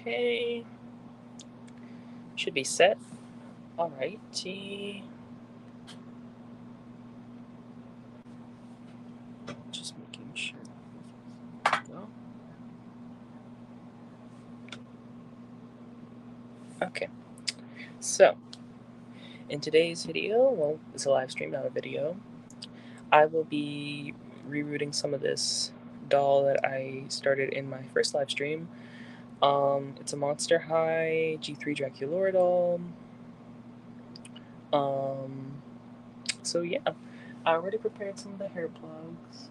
Okay. Should be set. Alrighty. Just making sure. There we go. Okay. So, in today's video, well, it's a live stream, not a video, I will be rerooting some of this doll that I started in my first live stream. It's a Monster High G3 Draculaura doll. So yeah, I already prepared some of the hair plugs.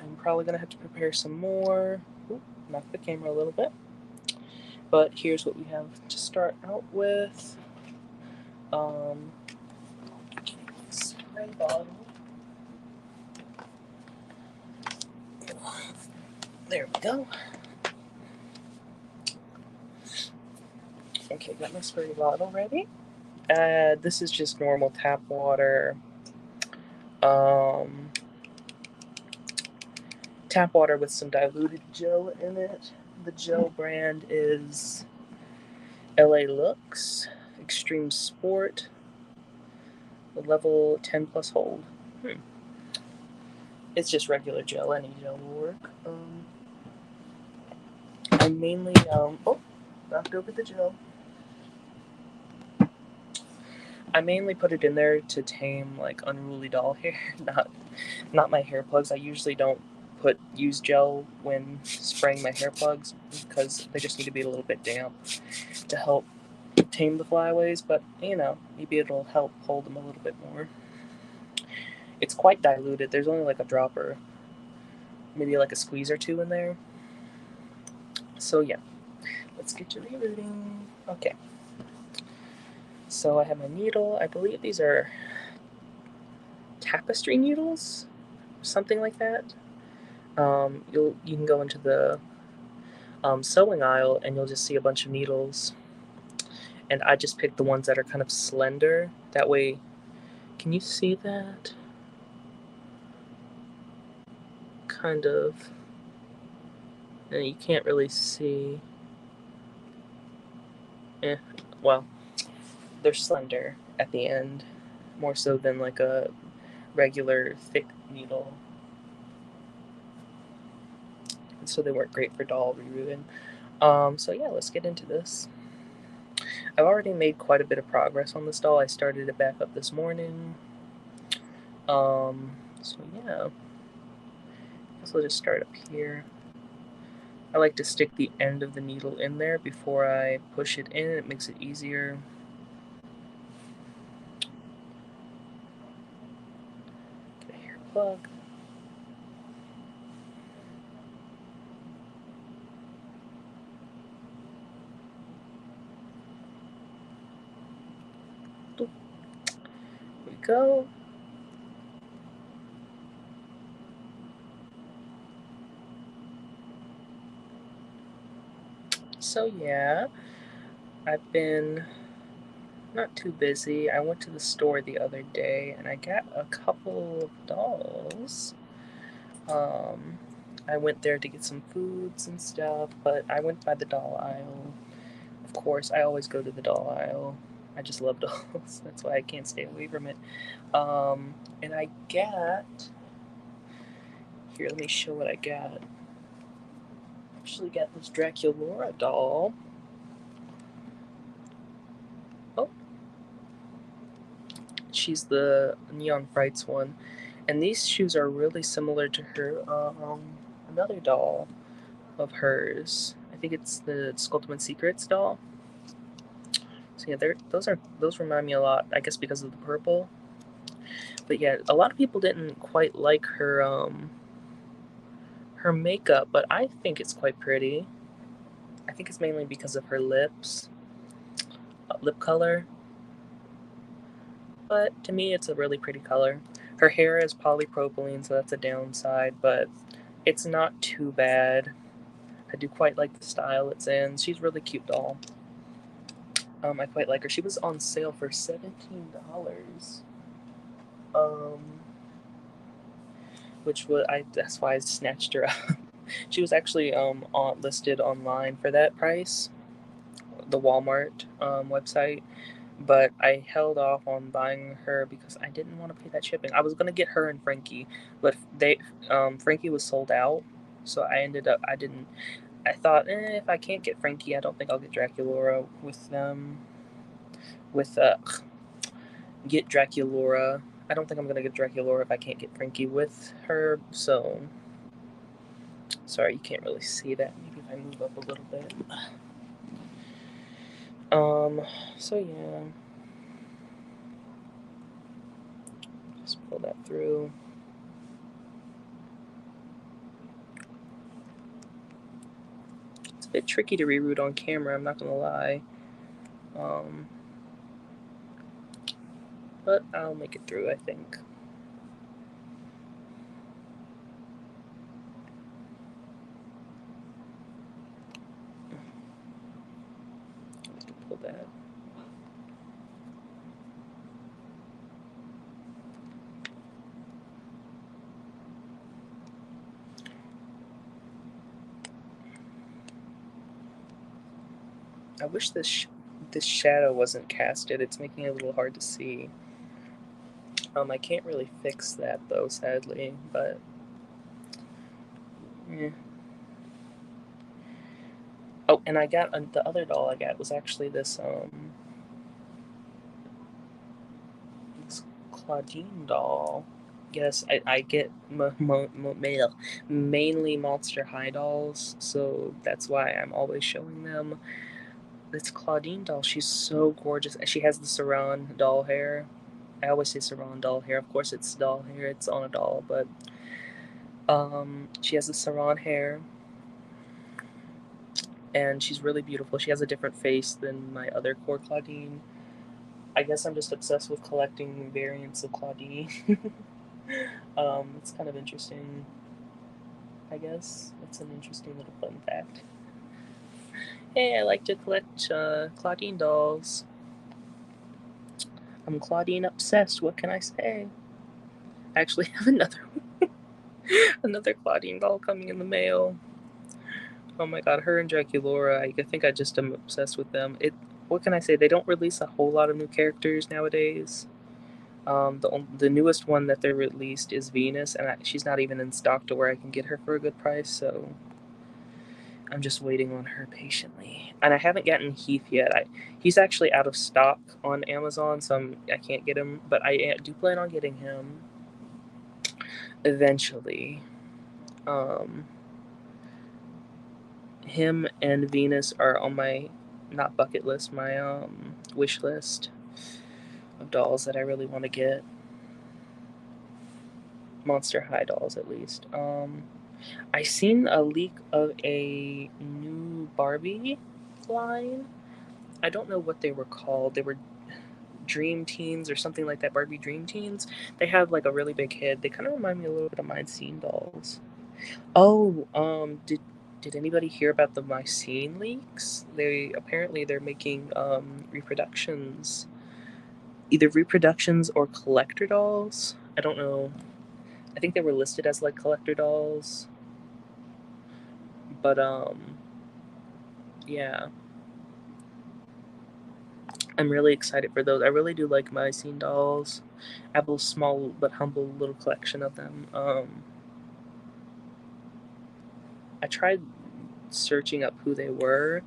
I'm probably gonna have to prepare some more. Ooh, knock the camera a little bit. But here's what we have to start out with. Spray bottle. There we go. Okay, got my spray bottle ready. This is just normal tap water. Tap water with some diluted gel in it. The gel brand is LA Looks Extreme Sport, level 10 plus hold. It's just regular gel, any gel will work. I mainly, knocked over the gel. I mainly put it in there to tame like unruly doll hair, not my hair plugs. I usually don't use gel when spraying my hair plugs because they just need to be a little bit damp to help tame the flyaways, but you know, maybe it'll help hold them a little bit more. It's quite diluted. There's only like a dropper, maybe like a squeeze or two in there. So yeah, let's get to rerooting. Okay. So I have my needle. I believe these are tapestry needles, something like that. You can go into the sewing aisle and you'll just see a bunch of needles. And I just picked the ones that are kind of slender. That way, can you see that? Kind of. And you can't really see. Well, they're slender at the end, more so than like a regular thick needle. And so they weren't great for doll rerooting. So yeah, let's get into this. I've already made quite a bit of progress on this doll. I started it back up this morning. So yeah, I guess I'll just start up here. I like to stick the end of the needle in there before I push it in. It makes it easier. Get a hair plug. Here we go. So yeah, I've been not too busy. I went to the store the other day and I got a couple of dolls. I went there to get some foods and stuff, but I went by the doll aisle. Of course, I always go to the doll aisle. I just love dolls. That's why I can't stay away from it. And I got... Here, let me show what I got. I actually got this Draculaura doll. Oh. She's the Neon Frights one. And these shoes are really similar to her, another doll of hers. I think it's the Sculptament Secrets doll. So yeah, those remind me a lot, I guess because of the purple. But yeah, a lot of people didn't quite like her her makeup, but I think it's quite pretty. I think it's mainly because of her lips, lip color. But to me, it's a really pretty color. Her hair is polypropylene, so that's a downside, but it's not too bad. I do quite like the style it's in. She's a really cute doll. I quite like her. She was on sale for $17. Which was that's why I snatched her up. She was actually listed online for that price, the Walmart website. But I held off on buying her because I didn't want to pay that shipping. I was gonna get her and Frankie, but Frankie was sold out, so I didn't. I thought, if I can't get Frankie, I don't think I'll get Draculaura with them. With get Draculaura. I don't think I'm gonna get Draculaura if I can't get Frankie with her. So sorry, you can't really see that. Maybe if I move up a little bit. So yeah. Just pull that through. It's a bit tricky to reroute on camera, I'm not gonna lie. But I'll make it through, I think. I can pull that. I wish this shadow wasn't casted. It's making it a little hard to see. I can't really fix that though, sadly. But yeah. Oh, and I got the other doll I got was actually this Claudine doll. Yes, I get mainly Monster High dolls, so that's why I'm always showing them. This Claudine doll, she's so gorgeous. She has the Saran doll hair. I always say Saran doll hair. Of course, it's doll hair. It's on a doll, but she has the Saran hair, and she's really beautiful. She has a different face than my other core Claudine. I guess I'm just obsessed with collecting variants of Claudine. It's kind of interesting. I guess it's an interesting little fun fact. Hey, I like to collect Claudine dolls. I'm Claudine obsessed. What can I say? I actually have another Claudine doll coming in the mail. Oh my god, her and Draculaura. I think I just am obsessed with them. What can I say? They don't release a whole lot of new characters nowadays. The newest one that they released is Venus, and she's not even in stock to where I can get her for a good price. So I'm just waiting on her patiently. And I haven't gotten Heath yet. He's actually out of stock on Amazon, so I can't get him. But I do plan on getting him eventually. Him and Venus are on my not bucket list, my wish list of dolls that I really want to get. Monster High dolls, at least. I seen a leak of a new Barbie line. I don't know what they were called. They were Dream Teens or something like that. Barbie Dream Teens. They have like a really big head. They kind of remind me a little bit of Mycene dolls. Oh, did anybody hear about the Mycene leaks? They're making reproductions, either reproductions or collector dolls. I don't know. I think they were listed as like collector dolls, but yeah, I'm really excited for those. I really do like Mycene dolls. I have a small but humble little collection of them. I tried searching up who they were.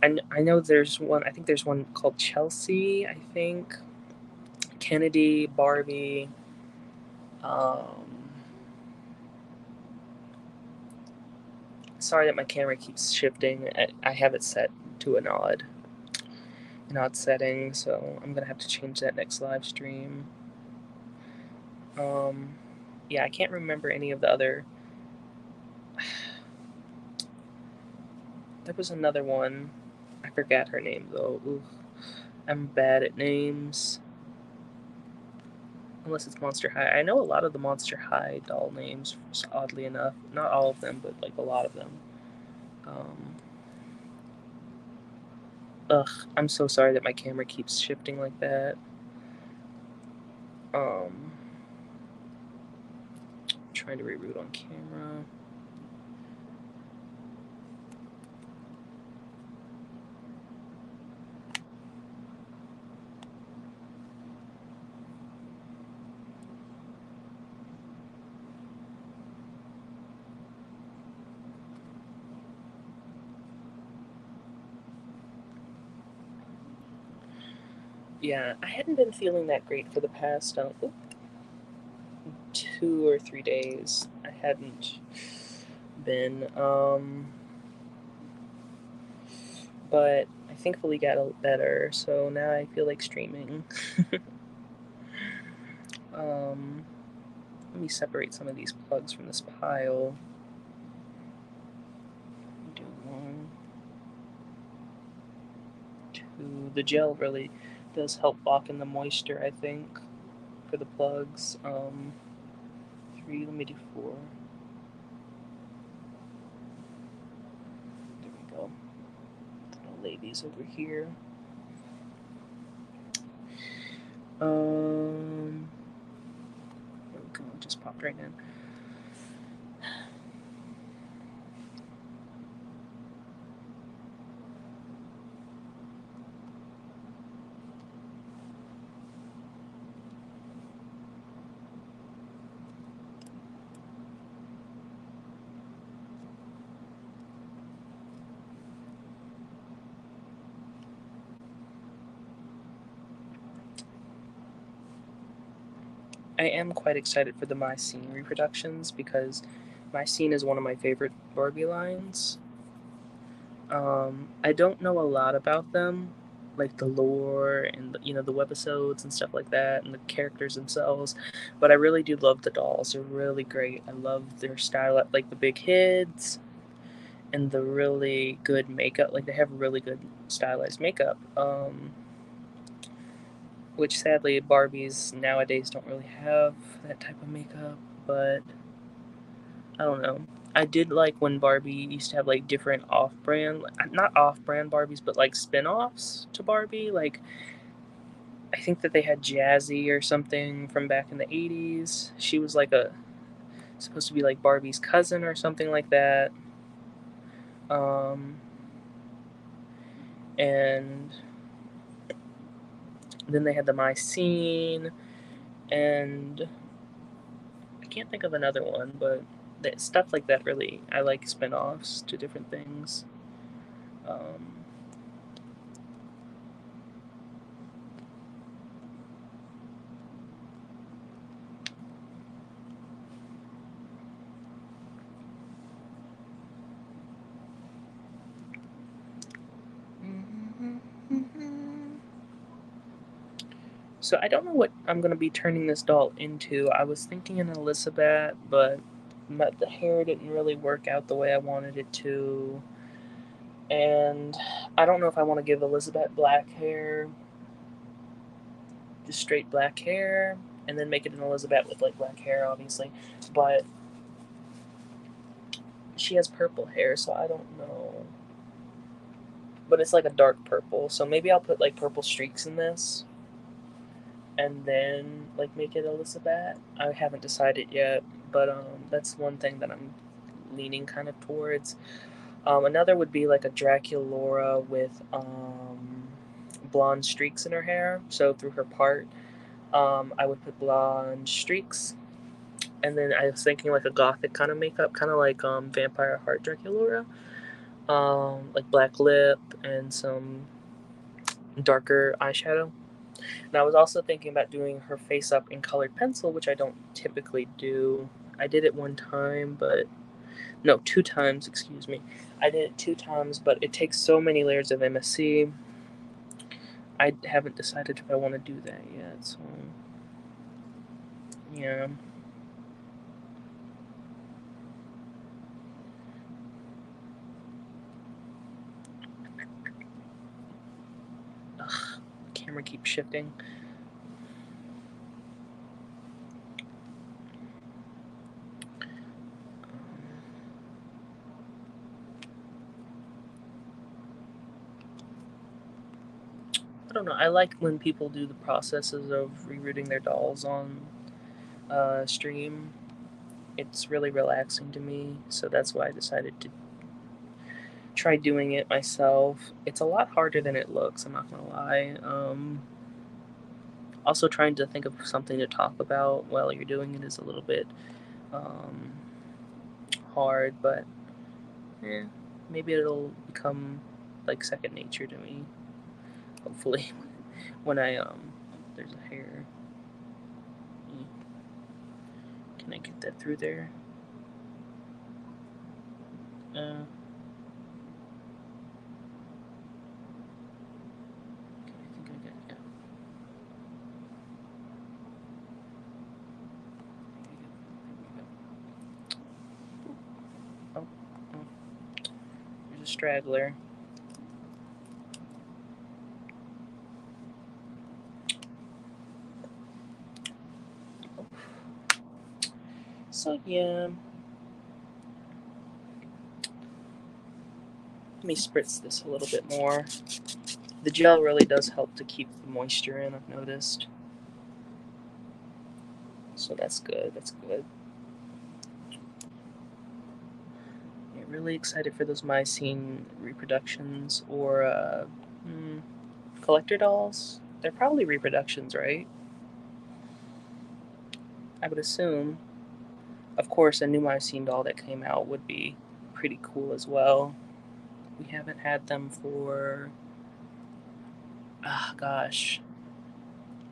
I know there's one. I think there's one called Chelsea. I think Kennedy, Barbie. Sorry that my camera keeps shifting. I have it set to an odd setting, so I'm gonna have to change that next live stream. Yeah, I can't remember any of the other. There was another one. I forgot her name though. Ooh, I'm bad at names. Unless it's Monster High. I know a lot of the Monster High doll names, oddly enough. Not all of them, but like a lot of them. Ugh, I'm so sorry that my camera keeps shifting like that. Trying to reroute on camera. Yeah, I hadn't been feeling that great for the past 2 or 3 days. I hadn't been, but I thankfully got better, so now I feel like streaming. Let me separate some of these plugs from this pile. Do 1, 2. The gel really does help lock in the moisture, I think, for the plugs. 3, let me do 4. There we go. I'll lay these over here. There we go, it just popped right in. I am quite excited for the My Scene reproductions because My Scene is one of my favorite Barbie lines. I don't know a lot about them, like the lore and the webisodes and stuff like that, and the characters themselves. But I really do love the dolls. They're really great. I love their style, like the big heads and the really good makeup. Like they have really good stylized makeup. Which sadly Barbies nowadays don't really have that type of makeup, but I don't know. I did like when Barbie used to have like different off-brand, not off-brand Barbies, but like spin-offs to Barbie. Like I think that they had Jazzy or something from back in the 80s. She was like supposed to be like Barbie's cousin or something like that. And then they had the My Scene, and I can't think of another one, but stuff like that really, I like spin-offs to different things. So I don't know what I'm going to be turning this doll into. I was thinking an Elizabeth, but the hair didn't really work out the way I wanted it to. And I don't know if I want to give Elizabeth black hair, just straight black hair, and then make it an Elizabeth with like black hair, obviously. But she has purple hair, so I don't know. But it's like a dark purple, so maybe I'll put like purple streaks in this and then like make it Elizabeth. I haven't decided yet, but that's one thing that I'm leaning kind of towards. Another would be like a Draculaura with blonde streaks in her hair. So through her part, I would put blonde streaks, and then I was thinking like a gothic kind of makeup, kind of like Vampire Heart Draculaura, like black lip and some darker eyeshadow. And I was also thinking about doing her face up in colored pencil, which I don't typically do. I did it one time, but no, 2 times, excuse me. I did it 2 times, but it takes so many layers of MSC. I haven't decided if I want to do that yet, so yeah. Ugh, camera keeps shifting. I don't know. I like when people do the processes of rerouting their dolls on stream. It's really relaxing to me, so that's why I decided to try doing it myself. It's a lot harder than it looks, I'm not gonna lie. Also, trying to think of something to talk about while you're doing it is a little bit um, hard, but maybe it'll become like second nature to me, hopefully. when I there's a hair. Can I get that through there? Okay, I think I got, yeah. Oh, there's a straggler. So yeah, let me spritz this a little bit more. The gel really does help to keep the moisture in, I've noticed. So that's good, that's good. Yeah, really excited for those Mycene reproductions or collector dolls. They're probably reproductions, right? I would assume. Of course, a new Mycene doll that came out would be pretty cool as well. We haven't had them for, gosh,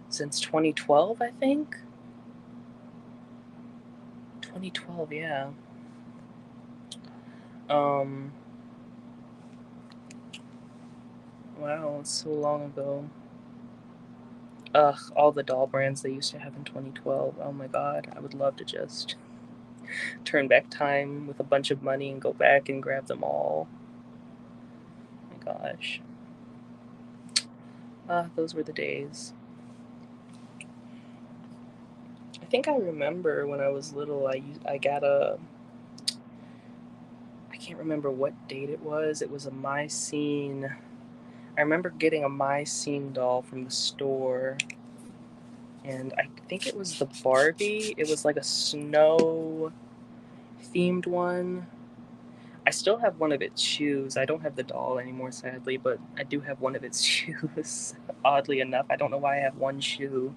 since 2012, I think? 2012, yeah. Wow, it's so long ago. Ugh, all the doll brands they used to have in 2012. Oh my god, I would love to just turn back time with a bunch of money and go back and grab them all. Oh my gosh. Those were the days. I think I remember when I was little, I got a. I can't remember what date it was. It was a Mycene. I remember getting a Mycene doll from the store, and I think it was the Barbie. It was like a snow themed one. I still have one of its shoes. I don't have the doll anymore, sadly, but I do have one of its shoes. Oddly enough, I don't know why I have one shoe.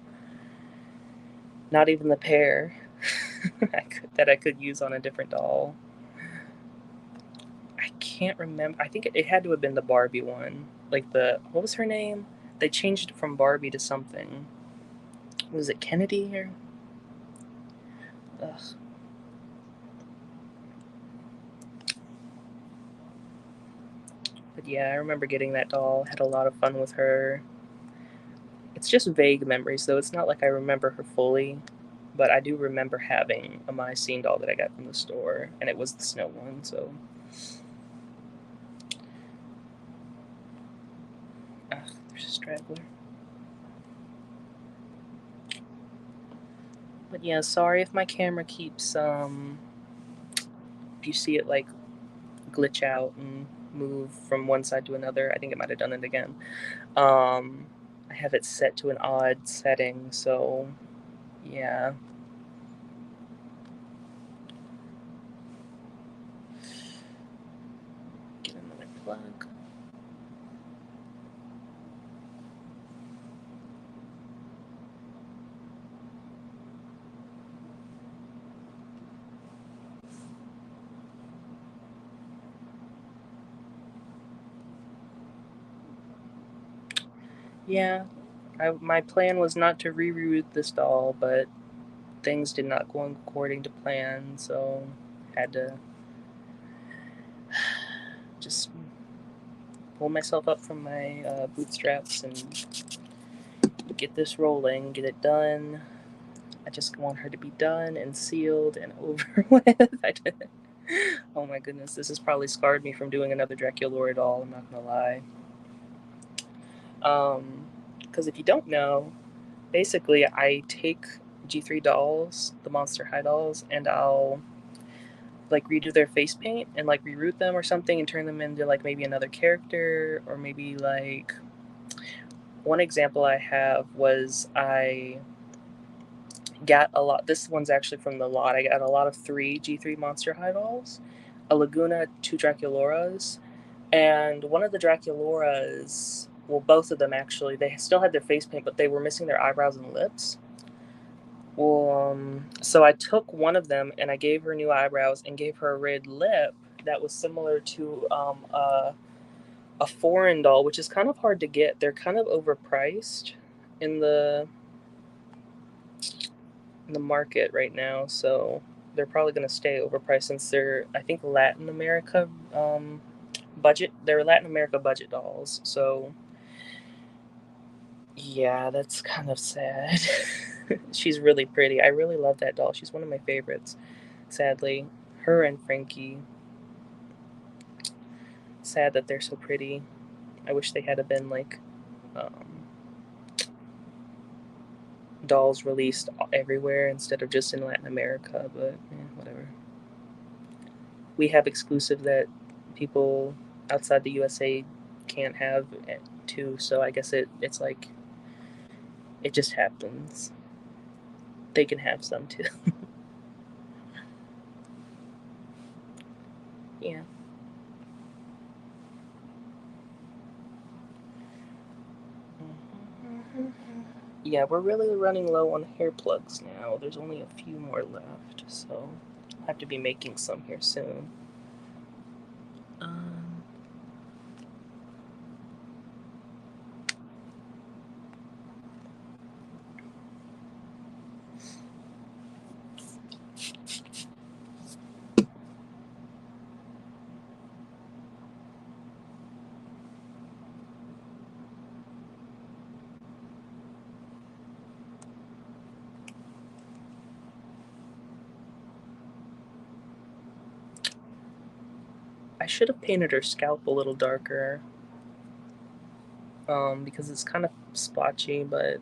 Not even the pair that I could use on a different doll. I can't remember. I think it had to have been the Barbie one. Like what was her name? They changed it from Barbie to something. Was it Kennedy or? Ugh. But yeah, I remember getting that doll. Had a lot of fun with her. It's just vague memories, though. It's not like I remember her fully, but I do remember having a Mycene doll that I got from the store, and it was the snow one. So, there's a straggler. But yeah, sorry if my camera keeps if you see it like glitch out and move from one side to another. I think it might have done it again. I have it set to an odd setting, so yeah. Get another plug. Yeah, my plan was not to reroute this doll, but things did not go according to plan, so had to just pull myself up from my bootstraps and get this rolling, get it done. I just want her to be done and sealed and over with. Oh my goodness, this has probably scarred me from doing another Draculaura doll, I'm not gonna lie. Because if you don't know, basically I take G3 dolls, the Monster High dolls, and I'll like redo their face paint and like reroute them or something and turn them into like maybe another character, or maybe like one example I have was I got a lot. This one's actually from the lot. I got a lot of 3 G3 Monster High dolls, a Laguna, 2 Draculauras, and one of the Draculauras, well, both of them actually, they still had their face paint, but they were missing their eyebrows and lips. Well, so I took one of them and I gave her new eyebrows and gave her a red lip that was similar to a foreign doll, which is kind of hard to get. They're kind of overpriced in the market right now, so they're probably going to stay overpriced since they're, I think, Latin America budget. They're Latin America budget dolls, so yeah, that's kind of sad. She's really pretty. I really love that doll. She's one of my favorites. Sadly, her and Frankie. Sad that they're so pretty. I wish they had been like dolls released everywhere instead of just in Latin America, but whatever. We have exclusive that people outside the USA can't have too, so I guess it's like it just happens. They can have some too. Yeah. Yeah, we're really running low on hair plugs now. There's only a few more left, so I'll have to be making some here soon. I should have painted her scalp a little darker, because it's kind of splotchy, but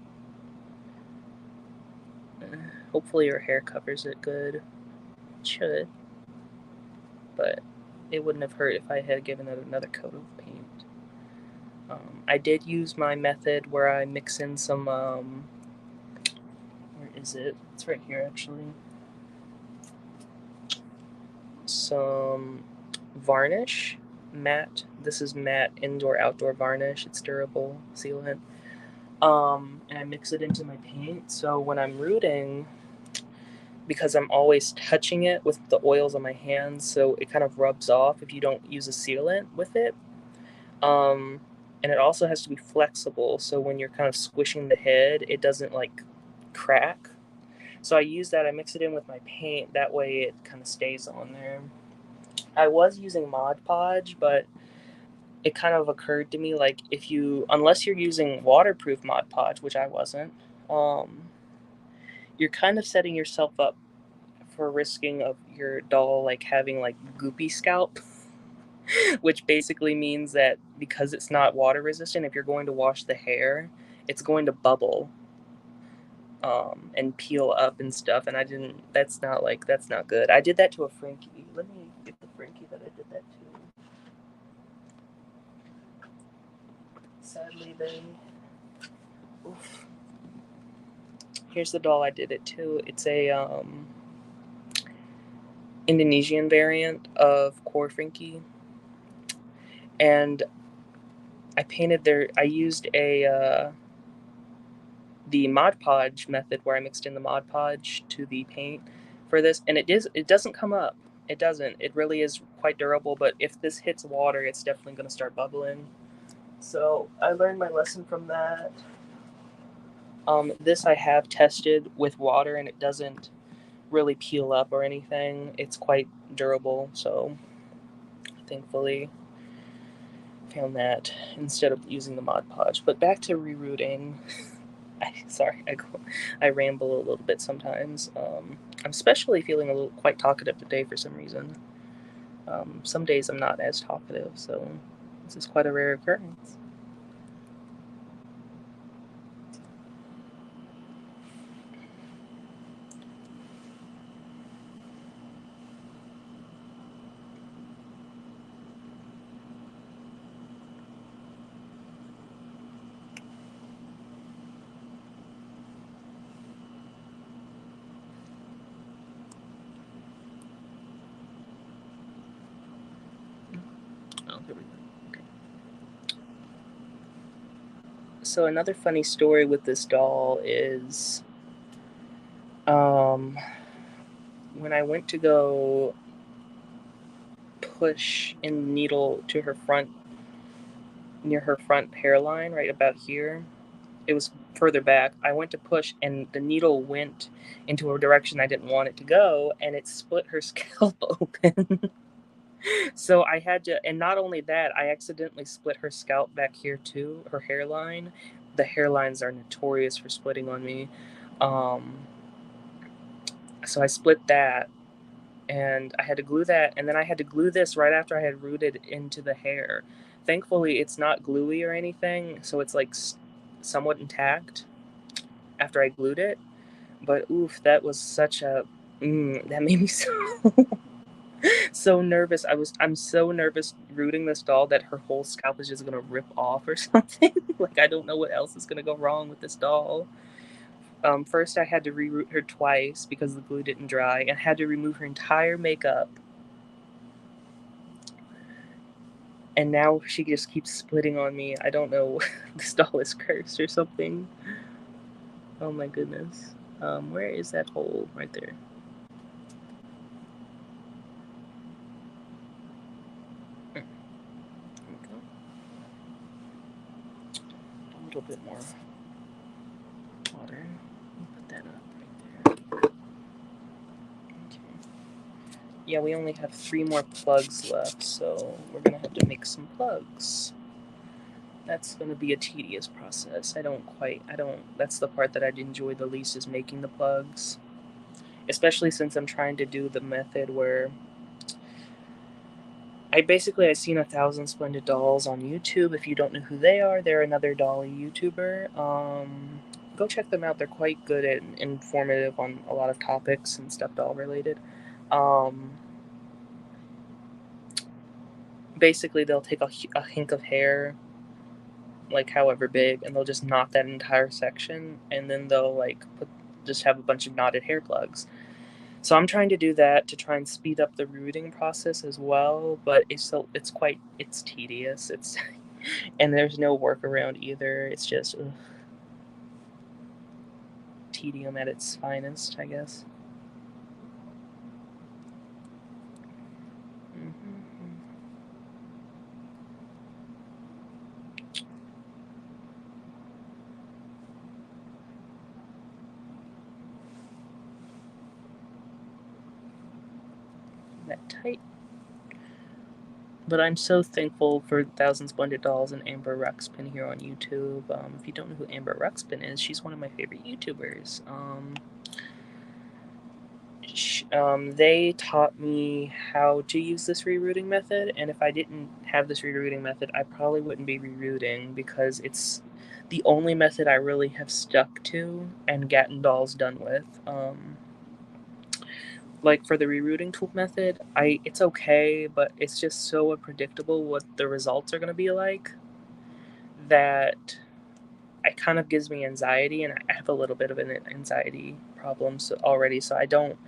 hopefully her hair covers it good. It should, but it wouldn't have hurt if I had given it another coat of paint. I did use my method where I mix in some, where is it? It's right here actually. Some varnish, matte. This is matte indoor outdoor varnish. It's durable sealant. And I mix it into my paint. So when I'm rooting, because I'm always touching it with the oils on my hands, so it kind of rubs off if you don't use a sealant with it. And it also has to be flexible, so when you're kind of squishing the head, it doesn't like crack. So I use that. I mix it in with my paint. That way, it kind of stays on there. I was using Mod Podge, but it kind of occurred to me like unless you're using waterproof Mod Podge, which I wasn't, you're kind of setting yourself up for risking of your doll like having like goopy scalp, which basically means that because it's not water resistant, if you're going to wash the hair, it's going to bubble and peel up and stuff. And that's not good. I did that to a Frankie. Let me get the Frankie that I did that to. Sadly, oof. Here's the doll I did it to. It's a Indonesian variant of Core Frankie, and I used the Mod Podge method where I mixed in the Mod Podge to the paint for this, and it doesn't come up. It doesn't. It really is quite durable, but if this hits water, it's definitely going to start bubbling. So I learned my lesson from that. This I have tested with water, and it doesn't really peel up or anything. It's quite durable, so thankfully found that instead of using the Mod Podge. But back to rerooting. I ramble a little bit sometimes. I'm especially feeling quite talkative today for some reason. Some days I'm not as talkative, so this is quite a rare occurrence. Oh, here we go. Okay. So another funny story with this doll is, when I went to go push in the needle to her front near her front hairline, right about here. It was further back. I went to push, and the needle went into a direction I didn't want it to go, and it split her scalp open. So I had to, and not only that, I accidentally split her scalp back here too, her hairline. The hairlines are notorious for splitting on me. So I split that, and I had to glue that, and then I had to glue this right after I had rooted into the hair. Thankfully, it's not gluey or anything, so it's like somewhat intact after I glued it. But oof, that was such a that made me so nervous. I'm so nervous rooting this doll that her whole scalp is just gonna rip off or something. Like I don't know what else is gonna go wrong with this doll. First I had to reroot her twice because the glue didn't dry, and had to remove her entire makeup. And now she just keeps splitting on me. I don't know. This doll is cursed or something. Oh my goodness. Where is that hole? Right there. There we go. A little bit more water. Put that up right there. Okay. Yeah, we only have 3 more plugs left, so we're gonna have to make some plugs. That's gonna be a tedious process. That's the part that I'd enjoy the least, is making the plugs. Especially since I'm trying to do the method where I've seen 1,000 Splendid Dolls on YouTube. If you don't know who they are, they're another dolly YouTuber. Go check them out. They're quite good and informative on a lot of topics and stuff doll related. Basically, they'll take a hink of hair, like however big, and they'll just knot that entire section, and then they'll like just have a bunch of knotted hair plugs. So I'm trying to do that to try and speed up the rooting process as well, but it's tedious. And there's no workaround either. It's just tedium at its finest, I guess. Mm-hmm. That tight. But I'm so thankful for 1,000 Splendid Dolls and Amber Ruxpin here on YouTube. If you don't know who Amber Ruxpin is, she's one of my favorite YouTubers. They taught me how to use this rerooting method, and if I didn't have this rerooting method, I probably wouldn't be rerooting, because it's the only method I really have stuck to and gotten dolls done with. Like for the rerooting tool method, it's okay, but it's just so unpredictable what the results are going to be like that it kind of gives me anxiety, and I have a little bit of an anxiety problem already, so I don't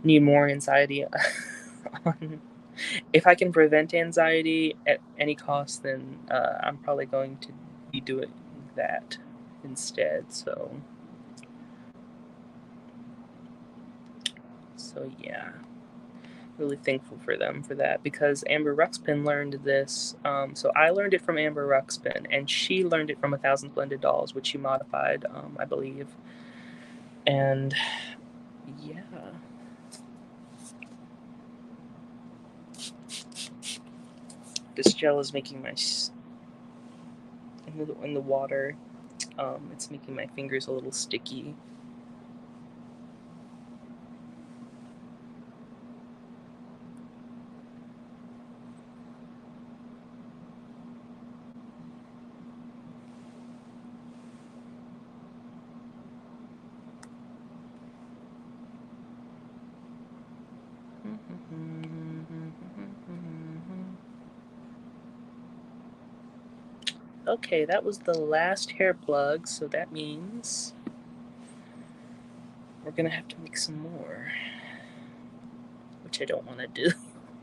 need more anxiety on. If I can prevent anxiety at any cost, then I'm probably going to be doing that instead. So yeah, really thankful for them for that, because Amber Ruxpin learned this. So I learned it from Amber Ruxpin, and she learned it from 1,000 Splendid Dolls, which she modified, I believe. And yeah. This gel is making my in the water. It's making my fingers a little sticky. Okay, that was the last hair plug, so that means we're gonna have to make some more, which I don't want to do.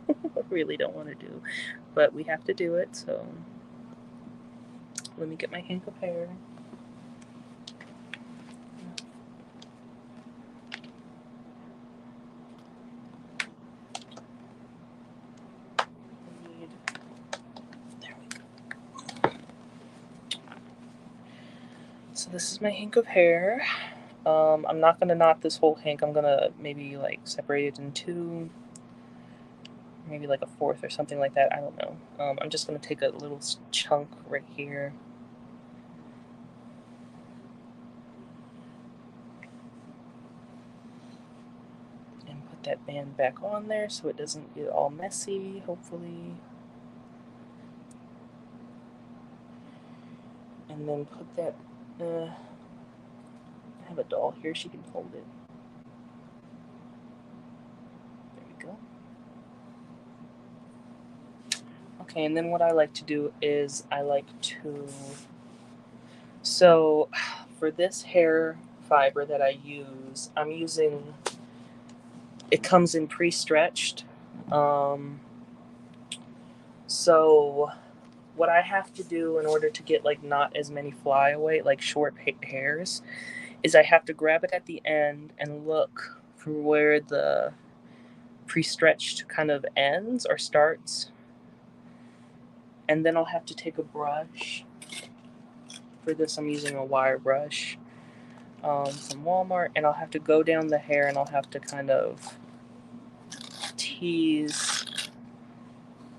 I really don't want to do, but we have to do it, so let me get my hank of hair. There we go. So this is my hank of hair. I'm not gonna knot this whole hank. I'm gonna maybe like separate it in two, maybe like a fourth or something like that. I don't know. I'm just gonna take a little chunk right here. And put that band back on there so it doesn't get all messy, hopefully. And then put that, I have a doll here, she can hold it. There we go. Okay, and then what I like to do is I like to, so for this hair fiber that I use, I'm using, it comes in pre-stretched. So what I have to do in order to get like not as many flyaway, like short hairs, is I have to grab it at the end and look for where the pre-stretched kind of ends or starts. And then I'll have to take a brush. For this, I'm using a wire brush from Walmart, and I'll have to go down the hair and I'll have to kind of tease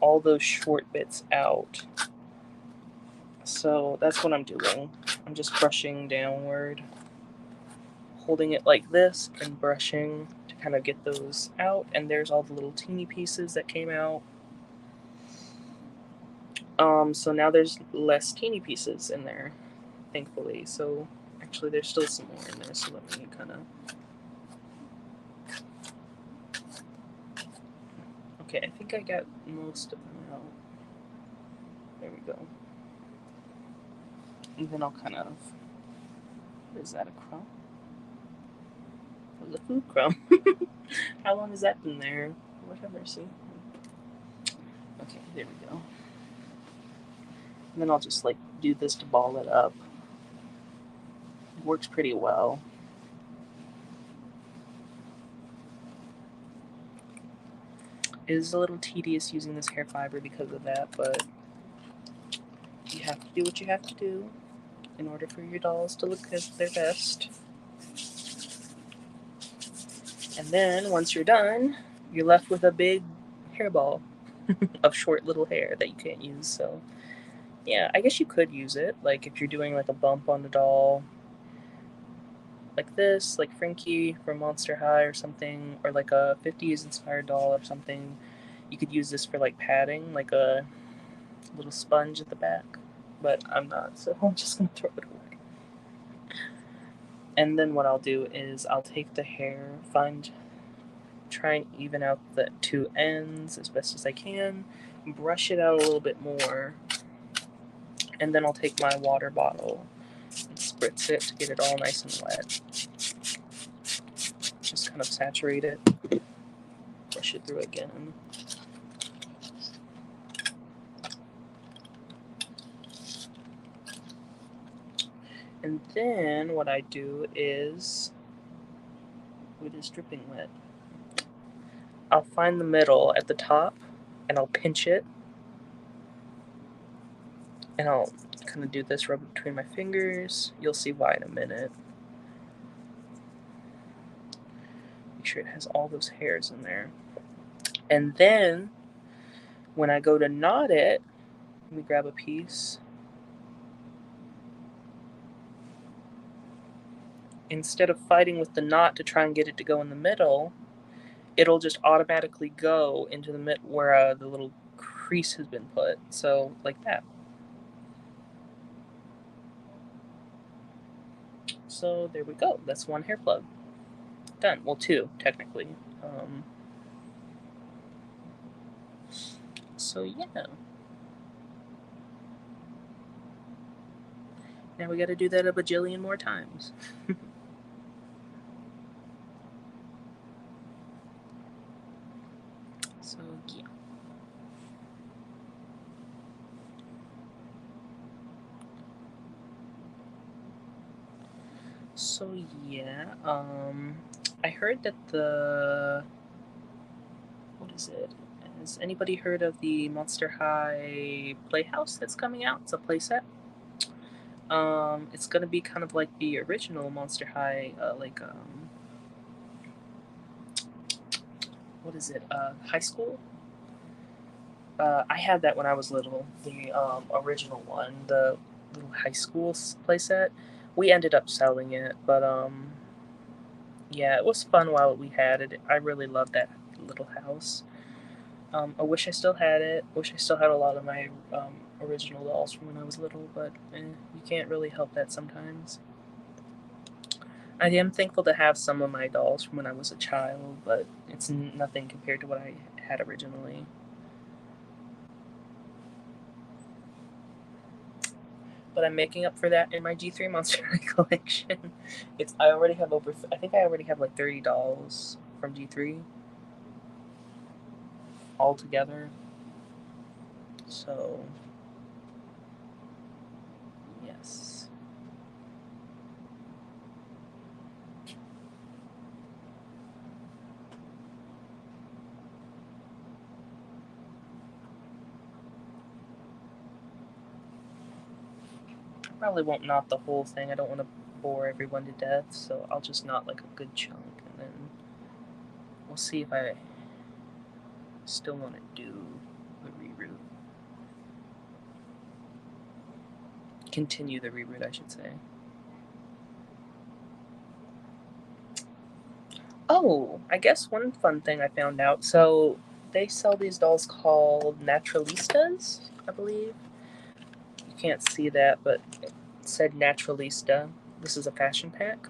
all those short bits out. So that's what I'm doing. I'm just brushing downward, holding it like this and brushing to kind of get those out. And there's all the little teeny pieces that came out. So now there's less teeny pieces in there, thankfully. So actually there's still some more in there, so let me kind of, okay, I think I got most of them out. There we go. And then I'll kind of, what is that, a crumb? It was a food crumb. How long has that been there? Lord have mercy. Okay, there we go. And then I'll just like do this to ball it up. It works pretty well. It is a little tedious using this hair fiber because of that, but you have to do what you have to do in order for your dolls to look at their best. And then once you're done, you're left with a big hairball of short little hair that you can't use. So yeah, I guess you could use it, like if you're doing like a bump on the doll, like this, like Frankie from Monster High or something, or like a 50s inspired doll or something. You could use this for like padding, like a little sponge at the back. But I'm not, so I'm just gonna throw it away. And then what I'll do is I'll take the hair, try and even out the two ends as best as I can, brush it out a little bit more, and then I'll take my water bottle and spritz it to get it all nice and wet. Just kind of saturate it, brush it through again. And then what I do is, it is dripping wet, I'll find the middle at the top and I'll pinch it, and I'll kind of do this, rub it between my fingers. You'll see why in a minute. Make sure it has all those hairs in there. And then when I go to knot it, let me grab a piece. Instead of fighting with the knot to try and get it to go in the middle, it'll just automatically go into the middle where the little crease has been put. So like that. So there we go. That's one hair plug. Done. Well, two, technically. So yeah. Now we gotta do that a bajillion more times. So yeah. So yeah, I heard that what is it? Has anybody heard of the Monster High Playhouse that's coming out? It's a playset. It's gonna be kind of like the original Monster High, what is it? High school. I had that when I was little. The original one, the little high school playset. We ended up selling it, but yeah, it was fun while we had it. I really loved that little house. I wish I still had it. Wish I still had a lot of my original dolls from when I was little, but you can't really help that sometimes. I am thankful to have some of my dolls from when I was a child, but it's nothing compared to what I had originally. But I'm making up for that in my G3 Monster High collection. I already have over. I think I already have like 30 dolls from G3 all together. So yes. Probably won't knot the whole thing. I don't want to bore everyone to death, so I'll just knot like a good chunk, and then we'll see if I still want to do the reroot. Continue the reroot, I should say. Oh, I guess one fun thing I found out. So they sell these dolls called Naturalistas, I believe. You can't see that, but it said Naturalista. This is a fashion pack.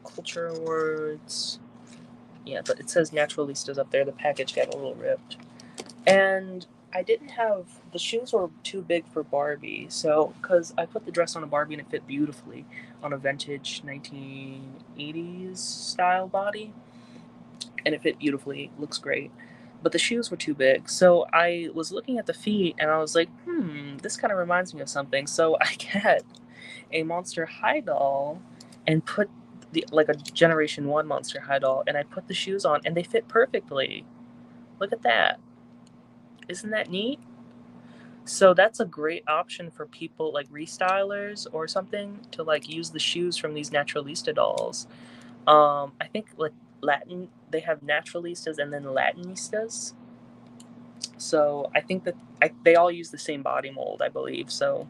Culture Awards. Yeah, but it says Naturalistas up there. The package got a little ripped. And I didn't have the shoes were too big for Barbie, so because I put the dress on a Barbie and it fit beautifully on a vintage 1980s style body, and it fit beautifully, looks great. But the shoes were too big, so I was looking at the feet and I was like, this kind of reminds me of something. So I got a Monster High doll and put like a Generation One Monster High doll, and I put the shoes on and they fit perfectly. Look at that! Isn't that neat? So that's a great option for people like restylers or something to like use the shoes from these Naturalista dolls. I think like Latin, they have Naturalistas and then Latinistas. So I think that they all use the same body mold, I believe. So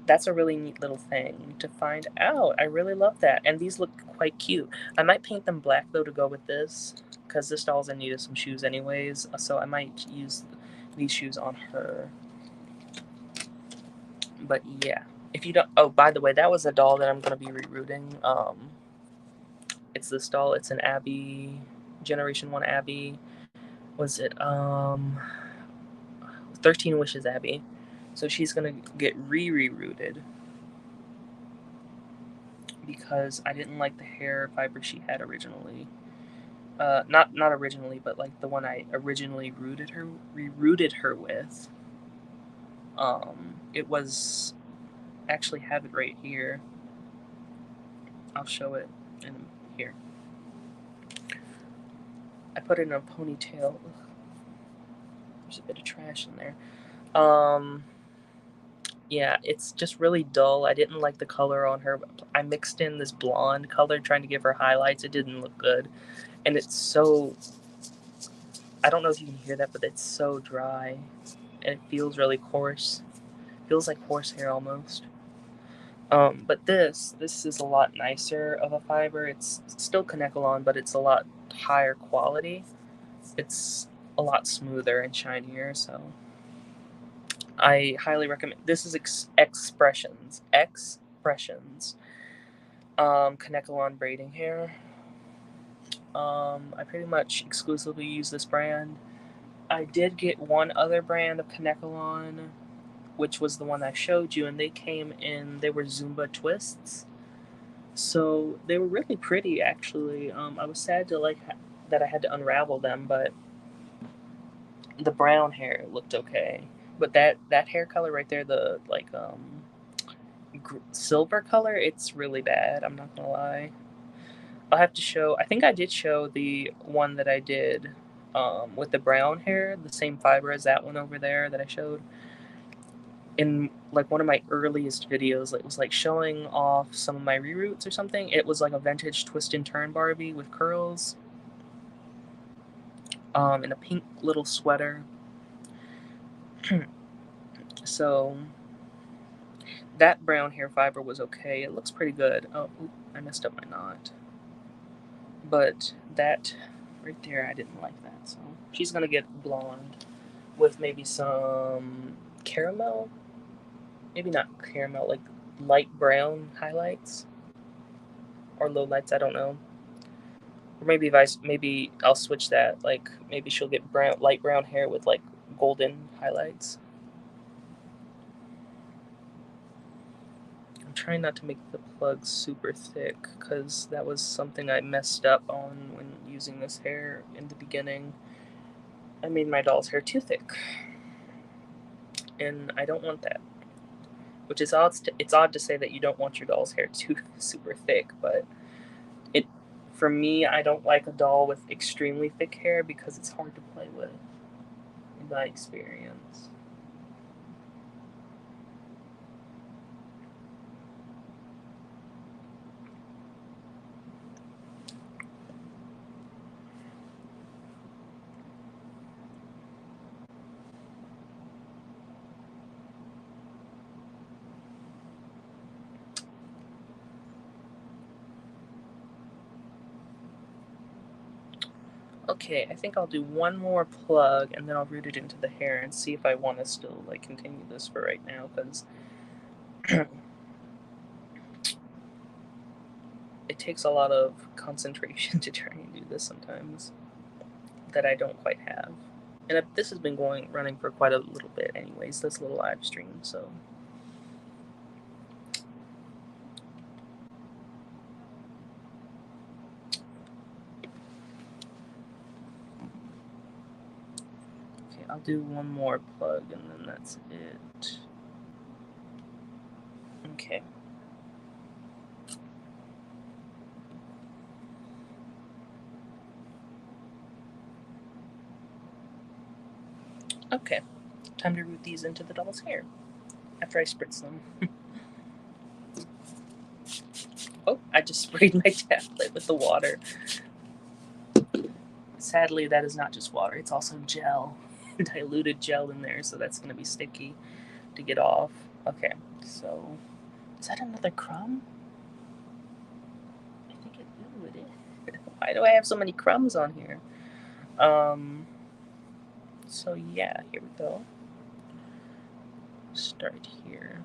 that's a really neat little thing to find out. I really love that, and these look quite cute. I might paint them black though to go with this because this doll's in need of some shoes anyways. So I might use these shoes on her. But yeah, if you don't, oh, by the way, that was a doll that I'm gonna be rerooting. It's this doll. It's an Abby, Generation One Abby. Was it 13 Wishes Abby? So she's gonna get rerooted because I didn't like the hair fiber she had originally. Not originally, but like the one I originally rerooted her with. It was actually have it right here. I'll show it in here. I put it in a ponytail. There's a bit of trash in there. Yeah, it's just really dull. I didn't like the color on her. I mixed in this blonde color trying to give her highlights. It didn't look good. And it's so, I don't know if you can hear that, but it's so dry. And it feels really coarse. Feels like horsehair almost. But this is a lot nicer of a fiber. It's still Kanekalon, but it's a lot higher quality. It's a lot smoother and shinier, so I highly recommend. This is Expressions. Kanekalon braiding hair. I pretty much exclusively use this brand. I did get one other brand of Kanekalon, which was the one I showed you, and they came in. They were Zumba twists, so they were really pretty actually. I was sad to that I had to unravel them, but the brown hair looked okay. But that hair color right there, the like silver color, it's really bad. I'm not gonna lie. I'll have to show. I think I did show the one that I did with the brown hair, the same fiber as that one over there that I showed. in like one of my earliest videos, it was like showing off some of my reroots or something. It was like a vintage twist and turn Barbie with curls, in a pink little sweater. So that brown hair fiber was okay. It looks pretty good. Oh, I messed up my knot. But that right there, I didn't like that. So she's gonna get blonde with maybe some caramel. Maybe not caramel, like light brown highlights or lowlights. I don't know. Or maybe I'll switch that. Like maybe she'll get light brown hair with like golden highlights. I'm trying not to make the plug super thick because that was something I messed up on when using this hair in the beginning. I made my doll's hair too thick, and I don't want that. Which is odd. It's odd to say that you don't want your doll's hair too super thick, but for me, I don't like a doll with extremely thick hair because it's hard to play with, in my experience. Okay, I think I'll do one more plug and then I'll root it into the hair and see if I want to still like continue this for right now, because it takes a lot of concentration to try and do this sometimes that I don't quite have. And this has been running for quite a little bit anyways, this little live stream, so. Okay, I'll do one more plug and then that's it. Okay. Okay, time to root these into the doll's hair after I spritz them. Oh, I just sprayed my tablet with the water. Sadly, that is not just water, it's also gel. Diluted gel in there, so that's going to be sticky to get off. Okay, so is that another crumb? I think it is. Why do I have so many crumbs on here? So yeah, here we go. Start here.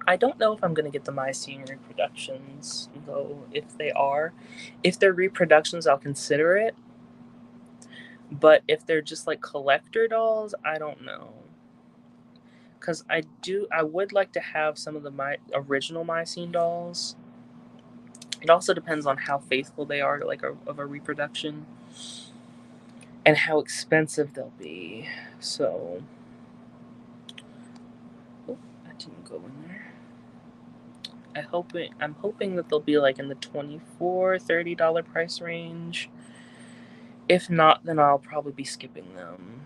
I don't know if I'm going to get the Mycene reproductions, though. If they're reproductions, I'll consider it. But if they're just like collector dolls, I don't know. Because I would like to have some of the original Mycene dolls. It also depends on how faithful they are to of a reproduction and how expensive they'll be. So, oh, that didn't go in there. I'm hoping that they'll be like in the $24, $30 price range. If not, then I'll probably be skipping them.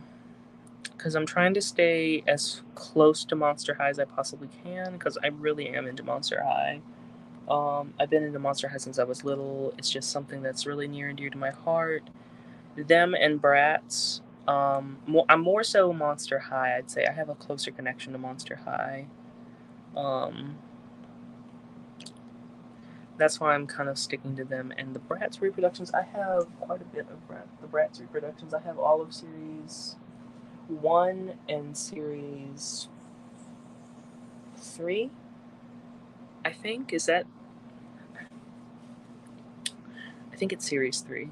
Because I'm trying to stay as close to Monster High as I possibly can, because I really am into Monster High. I've been into Monster High since I was little. It's just something that's really near and dear to my heart. Them and Bratz. I'm more so Monster High, I'd say. I have a closer connection to Monster High. That's why I'm kind of sticking to them. And the Bratz reproductions, I have quite a bit of the Bratz reproductions. I have all of Series 1 and Series 3, I think. I think it's Series 3.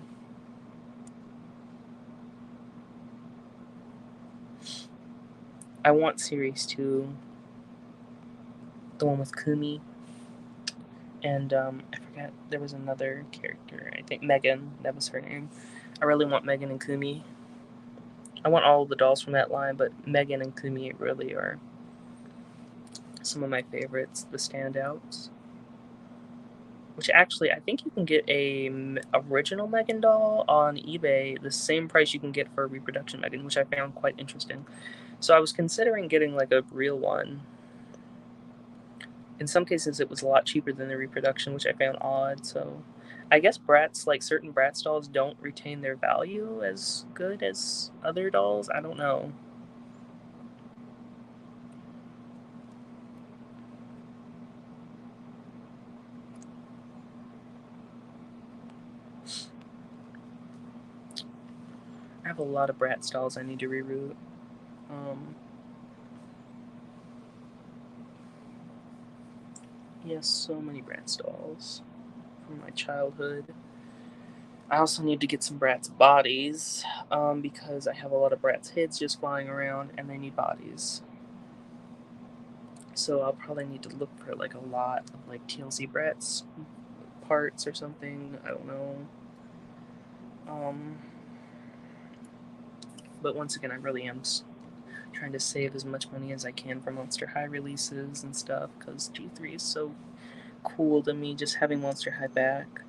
I want Series 2, the one with Kumi. And I forgot, there was another character, I think Megan, that was her name. I really want Megan and Kumi. I want all of the dolls from that line, but Megan and Kumi really are some of my favorites, the standouts. which actually I think you can get a original Megan doll on eBay the same price you can get for a reproduction Megan, which I found quite interesting. So I was considering getting like a real one. In some cases it was a lot cheaper than the reproduction, which I found odd. So I guess Bratz, like certain Bratz dolls, don't retain their value as good as other dolls. I don't know. I have a lot of Bratz dolls I need to reroot. Yes, so many Bratz dolls from my childhood. I also need to get some Bratz bodies, because I have a lot of Bratz heads just flying around and they need bodies. So I'll probably need to look for like a lot of like TLC Bratz parts or something. I don't know. But once again, I really am trying to save as much money as I can for Monster High releases and stuff, because G3 is so cool to me, just having Monster High back.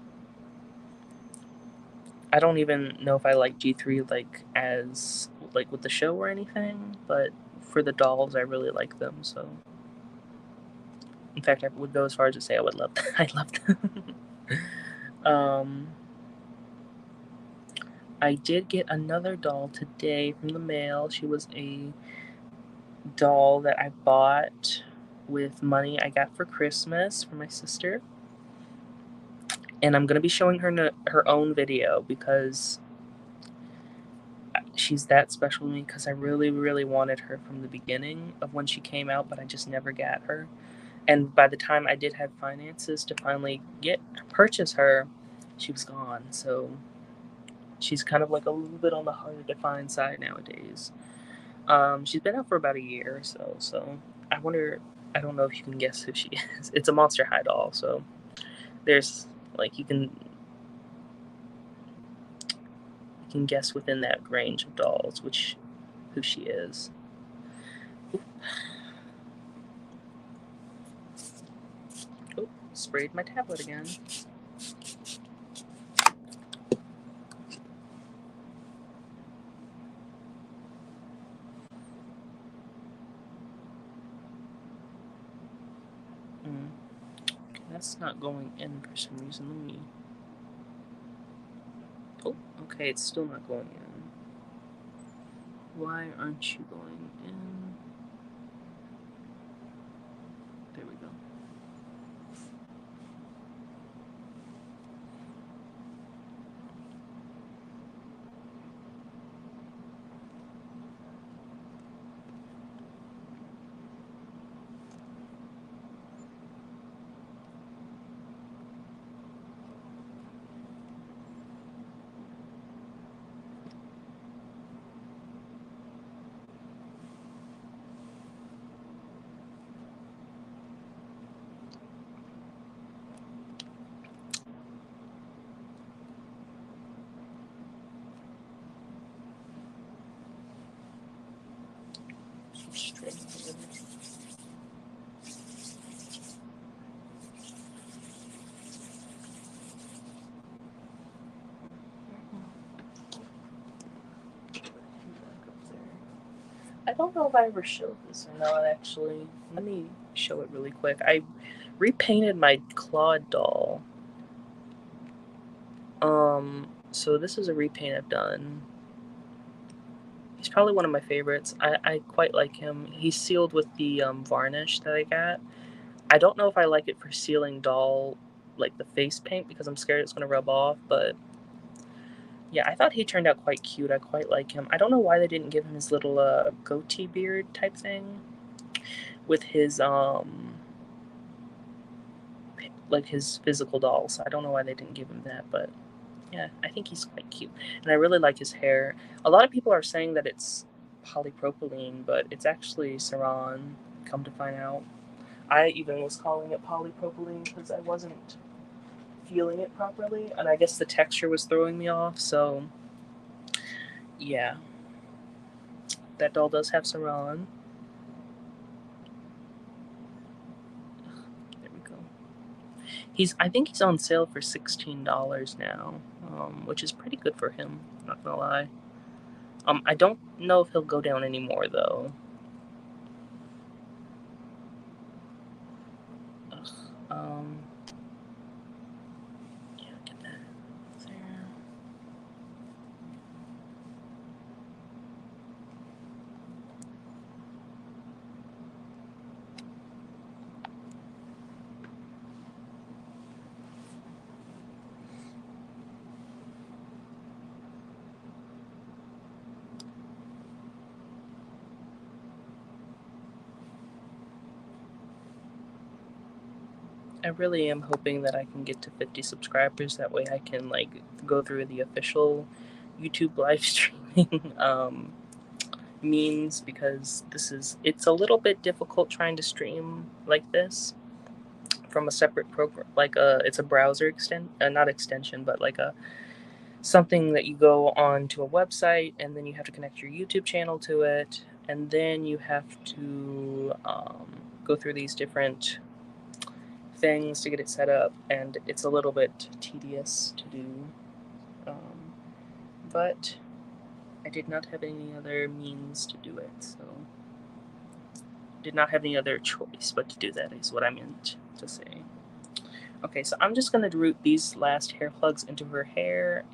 I don't even know if I like G3 like as like with the show or anything, but for the dolls I really like them. So in fact I would go as far as to say I would love them. I love them. I did get another doll today from the mail. She was a doll that I bought with money I got for Christmas from my sister. And I'm going to be showing her her own video because she's that special to me, because I really, really wanted her from the beginning of when she came out, but I just never got her. And by the time I did have finances to finally purchase her, she was gone. So she's kind of like a little bit on the harder to find side nowadays. She's been out for about a year or so. So I wonder. I don't know if you can guess who she is. It's a Monster High doll, so there's like you can guess within that range of dolls who she is. Oh, sprayed my tablet again. That's not going in for some reason. Let me. Oh, okay, it's still not going in. Why aren't you going in? There we go. I don't know if I ever showed this or not, actually. Let me show it really quick. I repainted my Claude doll. So this is a repaint I've done. He's probably one of my favorites. I quite like him. He's sealed with the varnish that I got. I don't know if I like it for sealing doll, like the face paint, because I'm scared it's going to rub off, but yeah, I thought he turned out quite cute. I quite like him. I don't know why they didn't give him his little goatee beard type thing with his like his physical dolls. I don't know why they didn't give him that, but yeah, I think he's quite cute. And I really like his hair. A lot of people are saying that it's polypropylene, but it's actually Saran, come to find out. I even was calling it polypropylene because I wasn't feeling it properly, and I guess the texture was throwing me off, so yeah. That doll does have Saran. There we go. I think he's on sale for $16 now, which is pretty good for him, not gonna lie. I don't know if he'll go down anymore, though. Ugh, yeah, get that there. I really am hoping that I can get to 50 subscribers. That way I can, like, go through the official YouTube live streaming means, because it's a little bit difficult trying to stream like this from a separate program. Like, it's a browser not extension, but like something that you go on to a website, and then you have to connect your YouTube channel to it, and then you have to go through these different things to get it set up, and it's a little bit tedious to do. But I did not have any other means to do it, so did not have any other choice but to do that, is what I meant to say. Okay, so I'm just gonna root these last hair plugs into her head,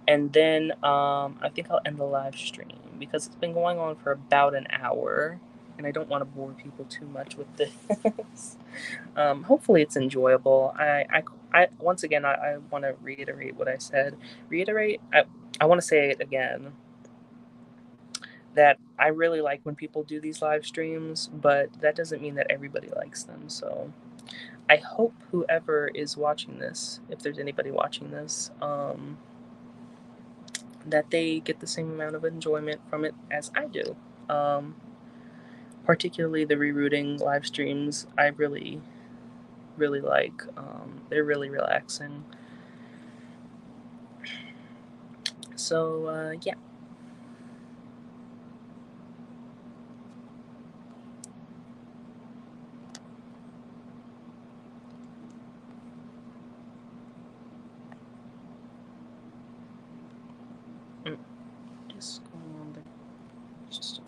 and then I think I'll end the live stream because it's been going on for about an hour, and I don't want to bore people too much with this. Hopefully, it's enjoyable. I once again, I want to reiterate what I said. I want to say it again, that I really like when people do these live streams, but that doesn't mean that everybody likes them. So I hope whoever is watching this, if there's anybody watching this, that they get the same amount of enjoyment from it as I do. Particularly the rerooting live streams, I really, really like. They're really relaxing. So, yeah. Just go on there. Just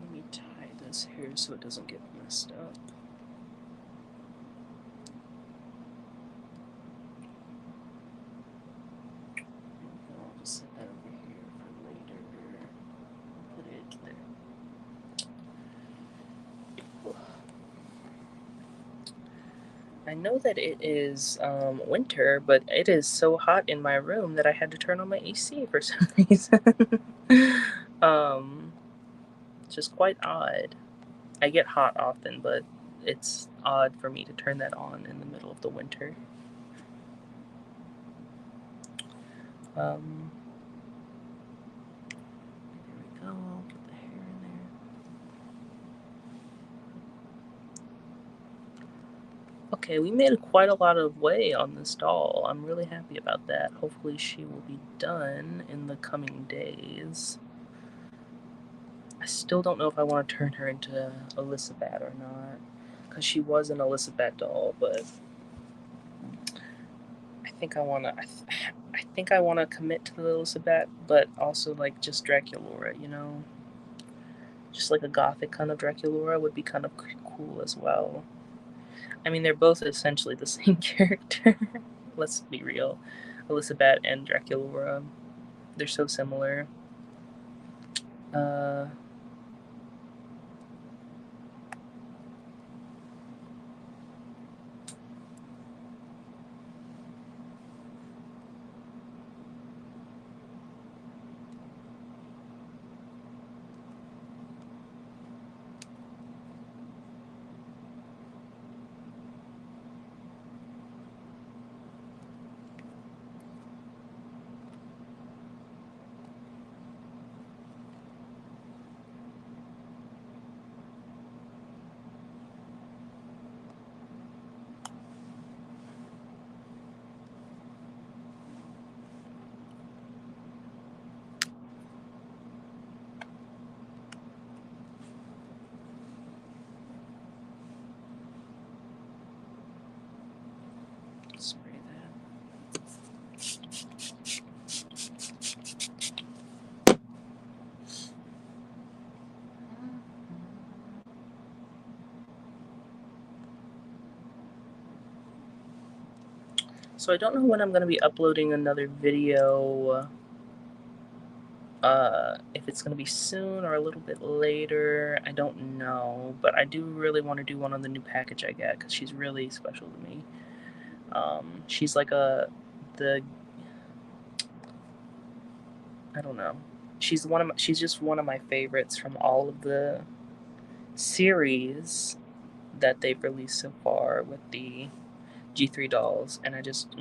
let me tie this here so it doesn't get messed up. I'll just set that over here for later. Put it there. I know that it is winter, but it is so hot in my room that I had to turn on my AC for some reason. Just quite odd. I get hot often, but it's odd for me to turn that on in the middle of the winter. There we go. I'll put the hair in there. Okay, we made quite a lot of way on this doll. I'm really happy about that. Hopefully she will be done in the coming days. I still don't know if I want to turn her into Elizabeth or not, because she was an Elizabeth doll, but I think I want to. I think I want to commit to the Elizabeth, but also like just Draculaura, you know, just like a gothic kind of Draculaura would be kind of cool as well. I mean, they're both essentially the same character. let's be real. Elizabeth and Dracula, they're so similar. Spray that. So I don't know when I'm going to be uploading another video. If it's going to be soon or a little bit later, I don't know. But I do really want to do one on the new package I get because she's really special to me. She's like I don't know. She's just one of my favorites from all of the series that they've released so far with the G3 dolls, and I just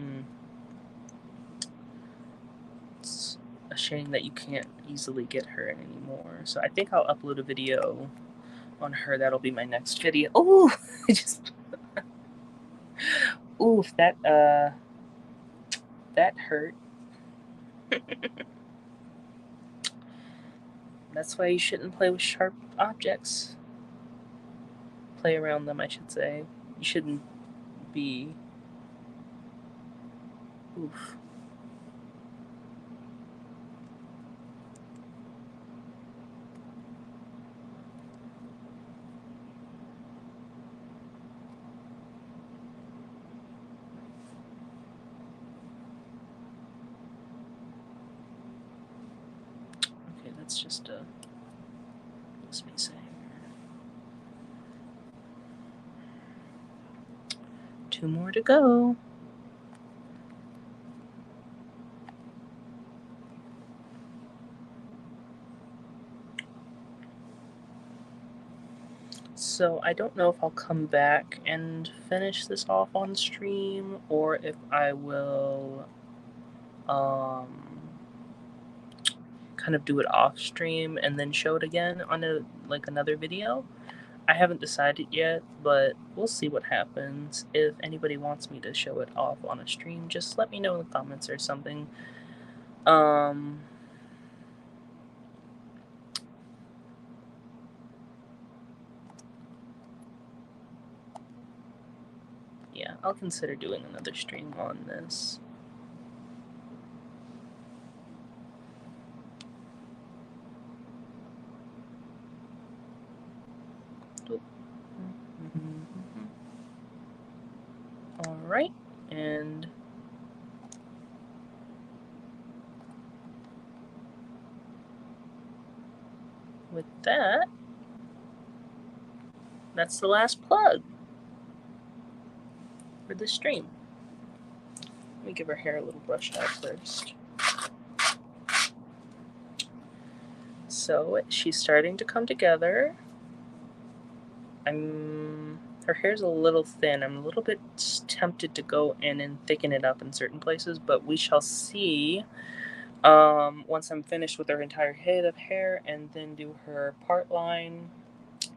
it's a shame that you can't easily get her anymore. So I think I'll upload a video on her. That'll be my next video. Oh, just oof, that hurt. That's why you shouldn't play with sharp objects. Play around them, I should say. You shouldn't be. Oof. Okay, that's just what's me saying? 2 more to go. So I don't know if I'll come back and finish this off on stream or if I will kind of do it off stream and then show it again on another video. I haven't decided yet, but we'll see what happens. If anybody wants me to show it off on a stream, just let me know in the comments or something. Yeah, I'll consider doing another stream on this. Alright, and with that, that's the last plug for this stream. Let me give her hair a little brush out first. So she's starting to come together. Her hair's a little thin. I'm a little bit tempted to go in and thicken it up in certain places, but we shall see once I'm finished with her entire head of hair and then do her part line.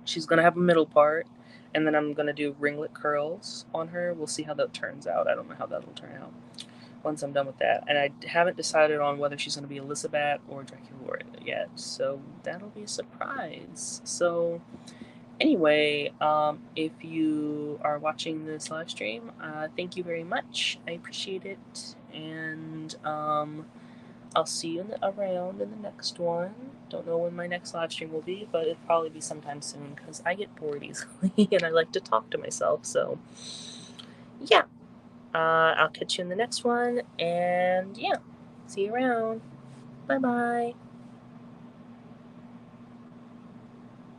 She's going to have a middle part, and then I'm going to do ringlet curls on her. We'll see how that turns out. I don't know how that'll turn out once I'm done with that. And I haven't decided on whether she's going to be Elizabeth or Dracula yet, so that'll be a surprise. So anyway, if you are watching this live stream, thank you very much. I appreciate it, and I'll see you around in the next one. Don't know when my next live stream will be, but it'll probably be sometime soon because I get bored easily and I like to talk to myself. So, yeah. I'll catch you in the next one, and yeah, see you around. Bye bye.